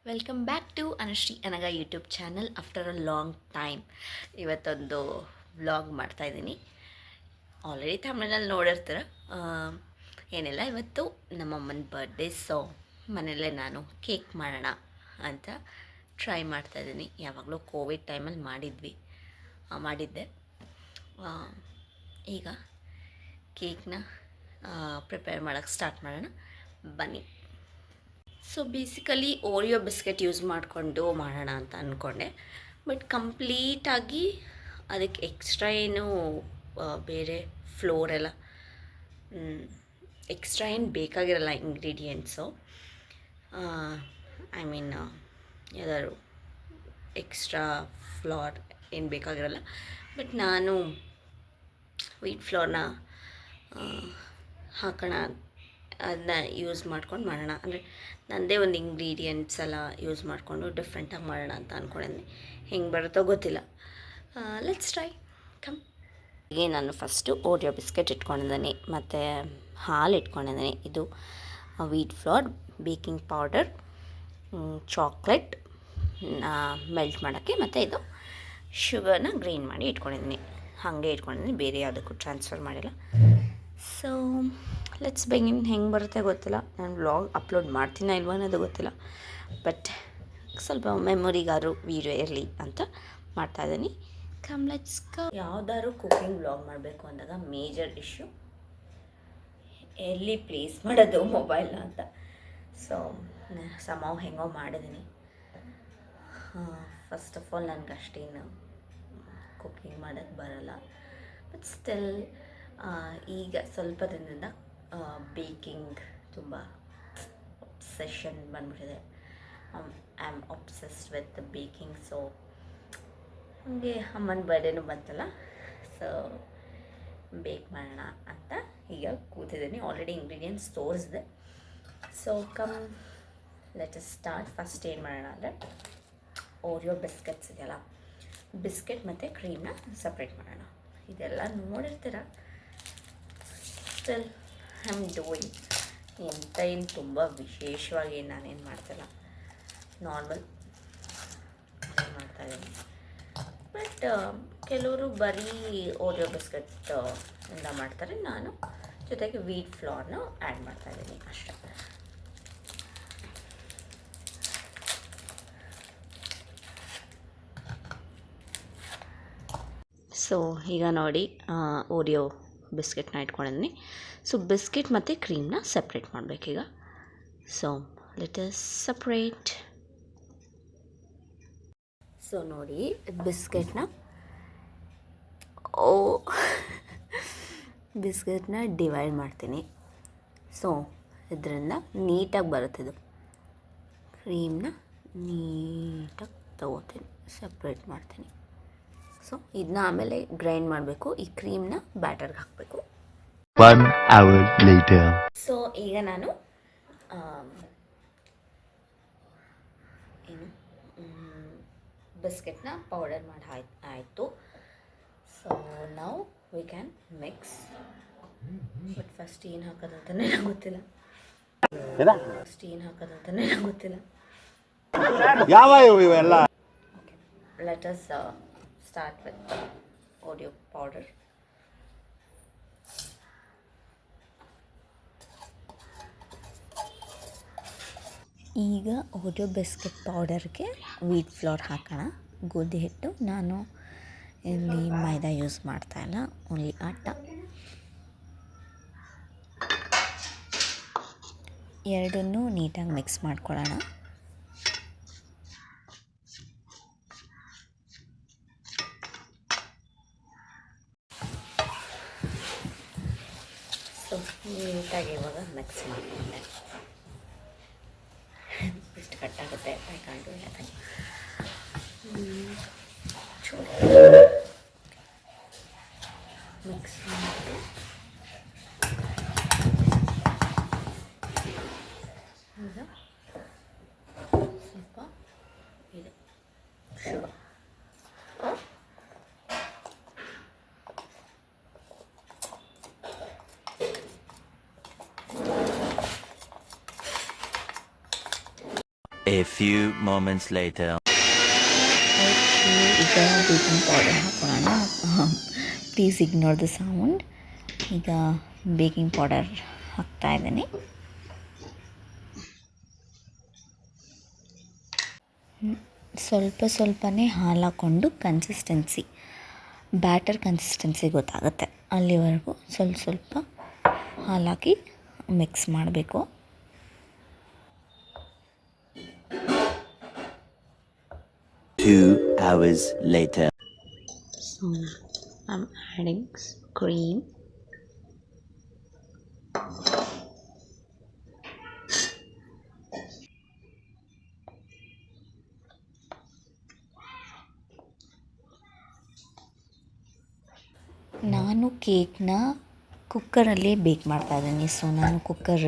Welcome back to Anushree Anaga YouTube channel after a long time. ಇವತ್ತೊಂದು vlog ಮಾಡ್ತಾಯಿದ್ದೀನಿ. Already ತಮಿಳ್ನಲ್ಲಿ ನೋಡಿರ್ತೀರ. ಏನಿಲ್ಲ, ಇವತ್ತು ನಮ್ಮಮ್ಮನ ಬರ್ಡೇ. ಸೊ ಮನೆಯಲ್ಲೇ ನಾನು ಕೇಕ್ ಮಾಡೋಣ ಅಂತ ಟ್ರೈ ಮಾಡ್ತಾಯಿದ್ದೀನಿ. ಯಾವಾಗಲೂ ಕೋವಿಡ್ ಟೈಮಲ್ಲಿ ಮಾಡಿದ್ದೆ. ಈಗ ಕೇಕ್ನ ಪ್ರಿಪೇರ್ ಮಾಡೋಕ್ಕೆ ಸ್ಟಾರ್ಟ್ ಮಾಡೋಣ, ಬನ್ನಿ. So basically Oreo biscuit use ಮಾಡಿಕೊಂಡು ಮಾಡೋಣ ಅಂತ ಅಂದ್ಕೊಂಡೆ, ಬಟ್ ಕಂಪ್ಲೀಟಾಗಿ ಅದಕ್ಕೆ ಎಕ್ಸ್ಟ್ರಾ ಏನು ಬೇರೆ ಫ್ಲೋರ್ ಎಲ್ಲ ಎಕ್ಸ್ಟ್ರಾ ಏನು ಬೇಕಾಗಿರಲ್ಲ ಇಂಗ್ರೀಡಿಯೆಂಟ್ಸು. ಐ ಮೀನ್ ಯಾವ್ದಾದ್ರು ಎಕ್ಸ್ಟ್ರಾ ಫ್ಲೋರ್ ಏನು ಬೇಕಾಗಿರಲ್ಲ. ಬಟ್ ನಾನು ವೀಟ್ ಫ್ಲೋರ್ನ ಹಾಕೋಣ, ಅದನ್ನ ಯೂಸ್ ಮಾಡ್ಕೊಂಡು ಮಾಡೋಣ, ಅಂದರೆ ನನ್ನದೇ ಒಂದು ಇಂಗ್ರೀಡಿಯೆಂಟ್ಸ್ ಎಲ್ಲ ಯೂಸ್ ಮಾಡಿಕೊಂಡು ಡಿಫ್ರೆಂಟಾಗಿ ಮಾಡೋಣ ಅಂತ ಅಂದ್ಕೊಂಡಿದ್ದೀನಿ. ಹೆಂಗೆ ಬರುತ್ತೋ ಗೊತ್ತಿಲ್ಲ. Let's try, come. ಹೀಗೆ ನಾನು ಫಸ್ಟು ಓರಿಯೋ ಬಿಸ್ಕೆಟ್ ಇಟ್ಕೊಂಡಿದ್ದೀನಿ, ಮತ್ತು ಹಾಲು ಇಟ್ಕೊಂಡಿದ್ದೀನಿ. ಇದು wheat flour, baking powder, chocolate melt ಮಾಡೋಕ್ಕೆ, ಮತ್ತು ಇದು ಶುಗರ್ನ ಗ್ರೈಂಡ್ ಮಾಡಿ ಇಟ್ಕೊಂಡಿದ್ದೀನಿ. ಹಾಗೆ ಇಟ್ಕೊಂಡಿದ್ದೀನಿ, ಬೇರೆ ಯಾವುದಕ್ಕೂ ಟ್ರಾನ್ಸ್ಫರ್ ಮಾಡಿಲ್ಲ. So let's begin. ಹೆಂಗೆ ಬರುತ್ತೆ ಗೊತ್ತಿಲ್ಲ, ನಾನು ವ್ಲಾಗ್ ಅಪ್ಲೋಡ್ ಮಾಡ್ತೀನೋ ಇಲ್ವೋ ಅನ್ನೋದು ಗೊತ್ತಿಲ್ಲ, ಬಟ್ ಸ್ವಲ್ಪ ಮೆಮೊರಿಗಾದ್ರು ವೀಡಿಯೋ ಇರಲಿ ಅಂತ ಮಾಡ್ತಾಯಿದ್ದೀನಿ. Come let's go. ಯಾವ್ದಾದ್ರು ಕುಕಿಂಗ್ ವ್ಲಾಗ್ ಮಾಡಬೇಕು ಅಂದಾಗ ಮೇಜರ್ ಇಶ್ಯೂ ಎಲ್ಲಿ ಪ್ಲೇಸ್ ಮಾಡೋದು ಮೊಬೈಲ್ನ ಅಂತ. ಸೊ ಸಮಾವ್ ಹೆಂಗೋ ಮಾಡಿದ್ದೀನಿ. ಫಸ್ಟ್ ಆಫ್ ಆಲ್ ನನಗೆ ಅಷ್ಟೇನು ಕುಕಿಂಗ್ ಮಾಡೋಕ್ಕೆ ಬರಲ್ಲ, ಬಟ್ ಸ್ಟಿಲ್ ಈಗ ಸ್ವಲ್ಪ ದಿನದಿಂದ ಬೇಕಿಂಗ್ ತುಂಬ ಒಬ್ಸೆಷನ್ ಬಂದ್ಬಿಟ್ಟಿದೆ. I am obsessed with baking. So ಹಾಗೆ ಅಮ್ಮನ ಬರ್ಡೇನೂ ಬಂತಲ್ಲ, ಸೊ ಬೇಕ್ ಮಾಡೋಣ ಅಂತ ಈಗ ಕೂತಿದ್ದೀನಿ. ಆಲ್ರೆಡಿ ಇಂಗ್ರೀಡಿಯೆಂಟ್ಸ್ ತೋರಿಸಿದೆ. So come let us start. First ಏನು ಮಾಡೋಣ ಅಂದರೆ, ಓರಿಯೋ ಬಿಸ್ಕೆಟ್ಸ್ ಇದೆಯಲ್ಲ, ಬಿಸ್ಕೆಟ್ ಮತ್ತು ಕ್ರೀಮ್ನ ಸಪ್ರೇಟ್ ಮಾಡೋಣ. ಇದೆಲ್ಲ ನೋಡಿರ್ತೀರ, ಸ್ಟಿಲ್ ಐ ಆಮ್ ಡೂಯಿಂಗ್. ಎಂಥ ಏನು ತುಂಬ ವಿಶೇಷವಾಗಿ ನಾನೇನು ಮಾಡ್ತಿಲ್ಲ, ನಾರ್ಮಲ್ ಮಾಡ್ತಾಯಿದ್ದೀನಿ. ಬಟ್ ಕೆಲವರು ಬರೀ ಓರಿಯೋ ಬಿಸ್ಕೆಟ್ ಇಂದ ಮಾಡ್ತಾರೆ, ನಾನು ಜೊತೆಗೆ ವೀಟ್ ಫ್ಲೋರ್ನ ಆ್ಯಡ್ ಮಾಡ್ತಾಯಿದ್ದೀನಿ ಅಷ್ಟೇ. ಸೊ ಈಗ ನೋಡಿ, ಓರಿಯೋ ಬಿಸ್ಕೆಟ್ನ ಇಟ್ಕೊಂಡಿದ್ದೀನಿ. ಸೊ ಬಿಸ್ಕೆಟ್ ಮತ್ತು ಕ್ರೀಮ್ನ ಸಪ್ರೇಟ್ ಮಾಡಬೇಕೀಗ. So let us separate. So ನೋಡಿ, ಬಿಸ್ಕೆಟ್ನ ಡಿವೈಡ್ ಮಾಡ್ತೀನಿ. ಸೊ ಇದರಿಂದ ನೀಟಾಗಿ ಬರುತ್ತಿದ್ದು. ಕ್ರೀಮ್ನ ನೀಟಾಗಿ ತಗೋತೀನಿ, ಸಪ್ರೇಟ್ ಮಾಡ್ತೀನಿ. ಸೊ ಇದನ್ನ ಆಮೇಲೆ ಗ್ರೈಂಡ್ ಮಾಡಬೇಕು. ಈ ಕ್ರೀಮ್ನ ಬ್ಯಾಟರ್ಗೆ ಹಾಕಬೇಕು. 1 hour later. ಸೊ ಈಗ ನಾನು ಬಿಸ್ಕೆಟ್ನ ಪೌಡರ್ ಮಾಡಿ ಆಯಿತು. So now we can mix. But first ಏನು ಹಾಕೋದಂತಲೇ ನಂಗೆ ಗೊತ್ತಿಲ್ಲ. Okay, let us start with Oreo powder. ಈಗ ಓರಿಯೋ ಬಿಸ್ಕೆಟ್ ಪೌಡರ್ಗೆ ವೀಟ್ ಫ್ಲೋರ್ ಹಾಕೋಣ, ಗೋಧಿ ಹಿಟ್ಟು. ನಾನು ಇಲ್ಲಿ ಮೈದಾ ಯೂಸ್ ಮಾಡ್ತಾಯಿಲ್ಲ, ಓನ್ಲಿ ಆಟ. ಎರಡನ್ನೂ ನೀಟಾಗಿ ಮಿಕ್ಸ್ ಮಾಡ್ಕೊಳ್ಳೋಣ. ಸೊ ನೀಟಾಗಿ ಇವಾಗ ಮಿಕ್ಸ್ ಮಾಡಿಕೊಂಡೆ. ಇಷ್ಟು ಕಟ್ಟಾಗುತ್ತೆ, I can't do anything. Mix ಮಾಡಿ ಈಗ ಸ್ವಲ್ಪ ಇದು sugar. A few moments later. Okay, ಈಗ ಬೇಕಿಂಗ್ ಪೌಡರ್ ಹಾಕೋಣ. Please ignore the sound. ಈಗ ಬೇಕಿಂಗ್ ಪೌಡರ್ ಹಾಕ್ತಾ ಇದ್ದೀನಿ. ಸ್ವಲ್ಪನೇ ಹಾಲು ಹಾಕ್ಕೊಂಡು ಬ್ಯಾಟರ್ ಕನ್ಸಿಸ್ಟೆನ್ಸಿ ಗೊತ್ತಾಗುತ್ತೆ ಅಲ್ಲಿವರೆಗೂ ಸ್ವಲ್ಪ ಹಾಲು ಹಾಕಿ ಮಿಕ್ಸ್ ಮಾಡಬೇಕು. 2 hours later. So I'm adding cream. ನಾನು ಕೇಕ್ನ ಕುಕ್ಕರಲ್ಲಿ ಬೇಕ್ ಮಾಡ್ತಾಯಿದ್ದೀನಿ. ಸೊ ನಾನು ಕುಕ್ಕರ್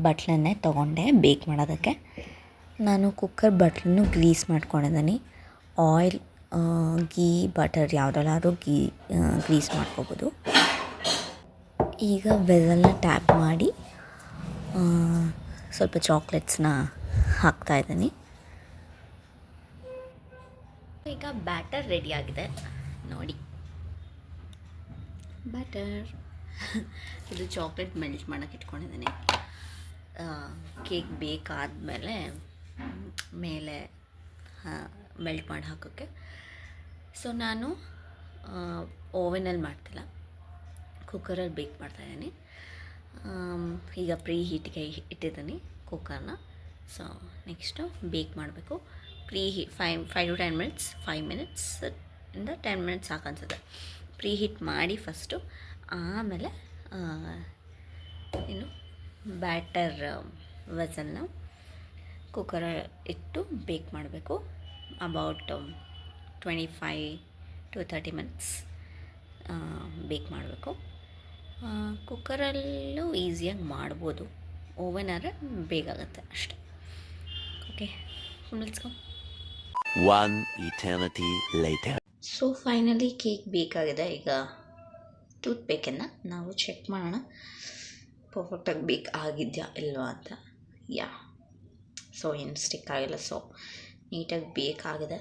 ಬಟ್ಲನ್ನೇ ತೊಗೊಂಡೆ ಬೇಕ್ ಮಾಡೋದಕ್ಕೆ. ನಾನು ಕುಕ್ಕರ್ ಬಟ್ಲನ್ನು ಗ್ರೀಸ್ ಮಾಡ್ಕೊಂಡಿದ್ದೀನಿ. ಆಯಿಲ್, ಗೀ, ಬಟರ್ ಯಾವುದಲ್ಲಾದ್ರೂ ಗ್ರೀಸ್ ಮಾಡ್ಕೋಬೋದು. ಈಗ ವೆಸಲ್ನ ಟ್ಯಾಪ್ ಮಾಡಿ ಸ್ವಲ್ಪ ಚಾಕ್ಲೇಟ್ಸ್ನ ಹಾಕ್ತಾಯಿದ್ದೀನಿ. ಈಗ ಬ್ಯಾಟರ್ ರೆಡಿಯಾಗಿದೆ ನೋಡಿ. ಬ್ಯಾಟರ್ ಇದು ಚಾಕ್ಲೇಟ್ ಮೆಲ್ಟ್ ಮಾಡೋಕ್ಕೆ ಇಟ್ಕೊಂಡಿದ್ದೀನಿ. ಕೇಕ್ ಬೇಕಾದಮೇಲೆ ಮೇಲೆ ಮೆಲ್ಟ್ ಮಾಡಿ ಹಾಕೋಕ್ಕೆ. ಸೊ ನಾನು ಓವೆನಲ್ಲಿ ಮಾಡ್ತಿಲ್ಲ, ಕುಕ್ಕರಲ್ಲಿ ಬೇಕ್ ಮಾಡ್ತಾಯಿದ್ದೀನಿ. ಈಗ ಪ್ರೀ ಹೀಟ್ಗೆ ಇಟ್ಟಿದ್ದೀನಿ ಕುಕ್ಕರ್ನ. ಸೊ ನೆಕ್ಸ್ಟು ಬೇಕ್ ಮಾಡಬೇಕು. ಫೈವ್ ಟು 10 ಮಿನಿಟ್ಸ್, 5 ಮಿನಿಟ್ಸ್ ಇಂದ 10 ಮಿನಿಟ್ಸ್ ಸಾಕನ್ಸುತ್ತೆ. ಪ್ರೀ ಹೀಟ್ ಮಾಡಿ ಫಸ್ಟು, ಆಮೇಲೆ ಬ್ಯಾಟರ್ ವೆಸಲ್ನ ಕುಕ್ಕರ್ ಇಟ್ಟು ಬೇಕ್ ಮಾಡಬೇಕು. ಅಬೌಟ್ 25 to 30 ಮಿನಿಟ್ಸ್ ಬೇಕ್ ಮಾಡಬೇಕು. ಕುಕ್ಕರಲ್ಲೂ ಈಸಿಯಾಗಿ ಮಾಡ್ಬೋದು, ಓವೆನಾದ್ರೆ ಬೇಗಾಗುತ್ತೆ ಅಷ್ಟೆ. Okay, let's go. 1 eternity later. So finally cake ಬೇಕಾಗಿದೆ. ಈಗ ಟೂತ್ ಪೇಕನ್ನು ನಾವು ಚೆಕ್ ಮಾಡೋಣ ಪರ್ಫೆಕ್ಟಾಗಿ ಬೇಕ್ ಆಗಿದೆಯಾ ಇಲ್ವಾ ಅಂತ. ಸೊ ಏನು ಸ್ಟಿಕ್ ಆಗಿಲ್ಲ, ಸೊ ನೀಟಾಗಿ ಬೇಕಾಗಿದೆ.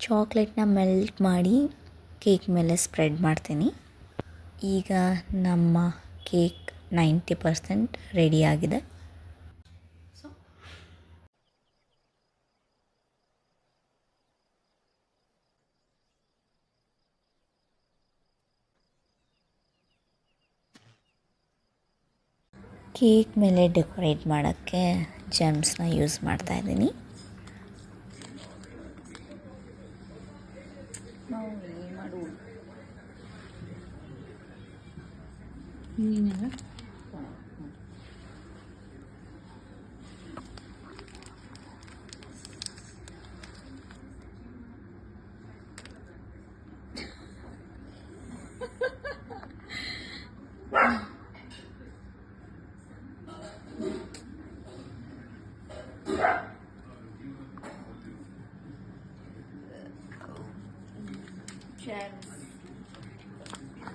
ಚಾಕ್ಲೇಟ್ನ ಮೆಲ್ಟ್ ಮಾಡಿ ಕೇಕ್ ಮೇಲೆ ಸ್ಪ್ರೆಡ್ ಮಾಡ್ತೀನಿ. ಈಗ ನಮ್ಮ ಕೇಕ್ 90% ರೆಡಿಯಾಗಿದೆ. ಸೊ ಕೇಕ್ ಮೇಲೆ ಡೆಕೋರೇಟ್ ಮಾಡೋಕ್ಕೆ ಜೆಮ್ಸ್ನ ಯೂಸ್ ಮಾಡ್ತಾಯಿದ್ದೀನಿ.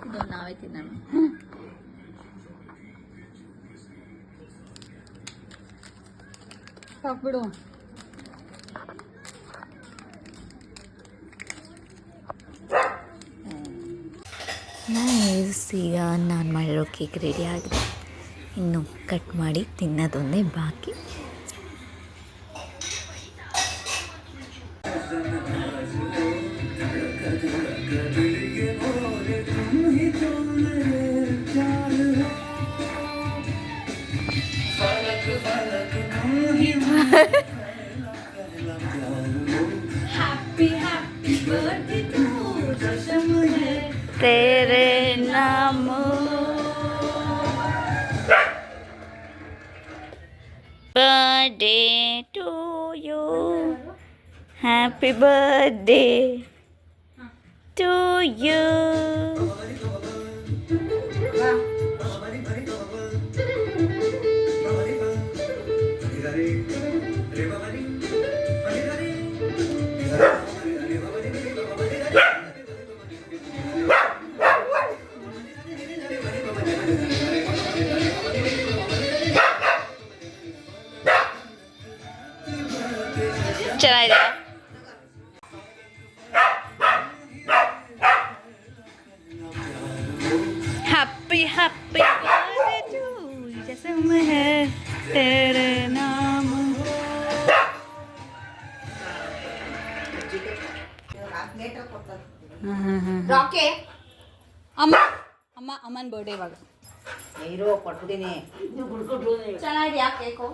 ಇದು ನಾವೇ ತಿನ್ನೋಣ. ಹಾಕ್ಬಿಡು. ನೈಸ್. ಈಗ ನಾನು ಮಾಡಿರೋ ಕೇಕ್ ರೆಡಿ ಆಗಿದೆ. ಇನ್ನು ಕಟ್ ಮಾಡಿ ತಿನ್ನೋದೊಂದೇ ಬಾಕಿ. तेरे नाम birthday to you, happy birthday to you. ಚೆನ್ನಾಗಿದೆ. ಹ್ಯಾಪಿ ಹ್ಯಾಪಿ ಜಸಮ್ ಹೈ ತೆರೆ ನಾಮ. ರಾಕೆ ಅಮ್ಮನ ಬರ್ಡೇ ಇವಾಗ. ಇರೋ ಕೊಟ್ಬಿಟ್ಟಿನಿ. ಚೆನ್ನಾಗಿದೆಯಾ ಕೇಕು?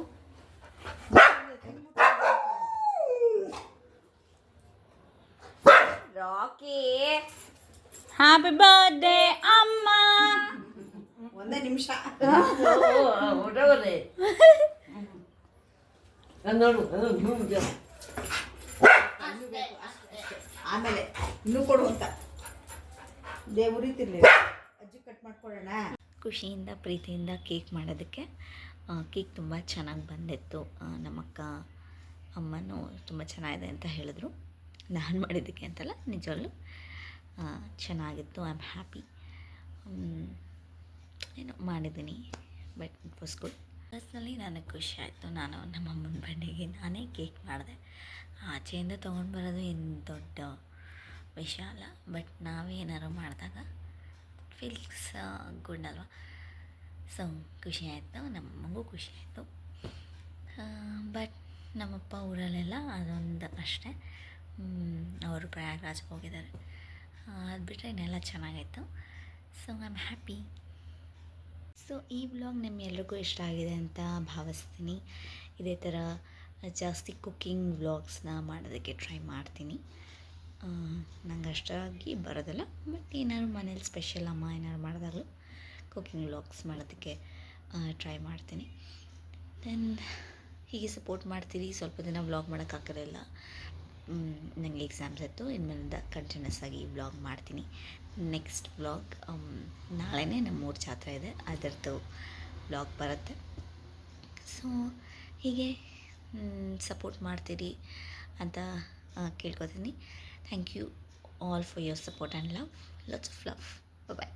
ರಾಕಿ ಹ್ಯಾಪಿ ಬರ್ಡೇ ಅಮ್ಮ. ಒಂದೇ ನಿಮಿಷ ಆಮೇಲೆ ಇನ್ನೂ ಕೊಡು ಅಂತ ಉರಿತಿರ್ಲಿ. ಅಜ್ಜಿ ಕಟ್ ಮಾಡ್ಕೊಡೋಣ. ಖುಷಿಯಿಂದ ಪ್ರೀತಿಯಿಂದ ಕೇಕ್ ಮಾಡೋದಕ್ಕೆ ಕೇಕ್ ತುಂಬ ಚೆನ್ನಾಗಿ ಬಂದಿತ್ತು. ನಮ್ಮಕ್ಕ ಅಮ್ಮನೂ ತುಂಬ ಚೆನ್ನಾಗಿದೆ ಅಂತ ಹೇಳಿದ್ರು. ನಾನು ಮಾಡಿದ್ದಕ್ಕೆ ಅಂತಲ್ಲ, ನಿಜವಾಗ್ಲೂ ಚೆನ್ನಾಗಿತ್ತು. I am happy. ಏನೋ ಮಾಡಿದ್ದೀನಿ, but it was good. Personally ನನಗೆ ಖುಷಿ ಆಯಿತು. ನಾನು ನಮ್ಮ ಅಮ್ಮನ ಬರ್ಡೇಗೆ ನಾನೇ ಕೇಕ್ ಮಾಡಿದೆ. ಆಚೆಯಿಂದ ತೊಗೊಂಡು ಬರೋದು ಏನು ದೊಡ್ಡ ವಿಷಯ ಅಲ್ಲ, ಬಟ್ ನಾವೇ ಏನಾದ್ರು ಮಾಡಿದಾಗ ಫೀಲ್ಸ್ ಗುಡ್ ಅಲ್ವಾ. ಸೊ ಖುಷಿ ಆಯಿತು, ನಮ್ಮಮ್ಮಗೂ ಖುಷಿ ಆಯಿತು. ಬಟ್ ನಮ್ಮಪ್ಪ ಊರಲ್ಲೆಲ್ಲ ಅದೊಂದು ಅಷ್ಟೇ. ಅವರು ಪ್ರಯಾಗ್ರಾಜ್ಗೆ ಹೋಗಿದ್ದಾರೆ. ಅದು ಬಿಟ್ಟರೆ ಇನ್ನೆಲ್ಲ ಚೆನ್ನಾಗಾಯಿತು. So I am happy. So ಈ ವ್ಲಾಗ್ ನಿಮ್ಮೆಲ್ರಿಗೂ ಇಷ್ಟ ಆಗಿದೆ ಅಂತ ಭಾವಿಸ್ತೀನಿ. ಇದೇ ಥರ ಜಾಸ್ತಿ ಕುಕ್ಕಿಂಗ್ ವ್ಲಾಗ್ಸ್ನ ಮಾಡೋದಕ್ಕೆ ಟ್ರೈ ಮಾಡ್ತೀನಿ. ನಂಗೆ ಅಷ್ಟಾಗಿ ಬರೋದಿಲ್ಲ, ಬಟ್ ಏನಾದ್ರು ಮನೇಲಿ ಸ್ಪೆಷಲ್ ಅಮ್ಮ ಏನಾದ್ರು ಮಾಡಿದಾಗಲೂ ಕುಕ್ಕಿಂಗ್ ವ್ಲಾಗ್ಸ್ ಮಾಡೋದಕ್ಕೆ ಟ್ರೈ ಮಾಡ್ತೀನಿ. ದೆನ್ ಹೀಗೆ ಸಪೋರ್ಟ್ ಮಾಡ್ತೀರಿ. ಸ್ವಲ್ಪ ದಿನ ವ್ಲಾಗ್ ಮಾಡೋಕ್ಕಾಗೋದಿಲ್ಲ, ನನಗೆ ಎಕ್ಸಾಮ್ಸ್ ಇತ್ತು. ಇನ್ಮೇಲಿಂದ ಕಂಟಿನ್ಯೂಸ್ ಆಗಿ ವ್ಲಾಗ್ ಮಾಡ್ತೀನಿ. ನೆಕ್ಸ್ಟ್ ವ್ಲಾಗ್ ನಾಳೆನೇ ನಮ್ಮೂರ ಜಾತ್ರೆ ಇದೆ, ಅದರದ್ದು ವ್ಲಾಗ್ ಬರುತ್ತೆ. ಸೊ ಹೀಗೆ ಸಪೋರ್ಟ್ ಮಾಡ್ತೀರಿ ಅಂತ ಕೇಳ್ಕೊತೀನಿ. Thank you all for your support and love. Lots of love. Bye.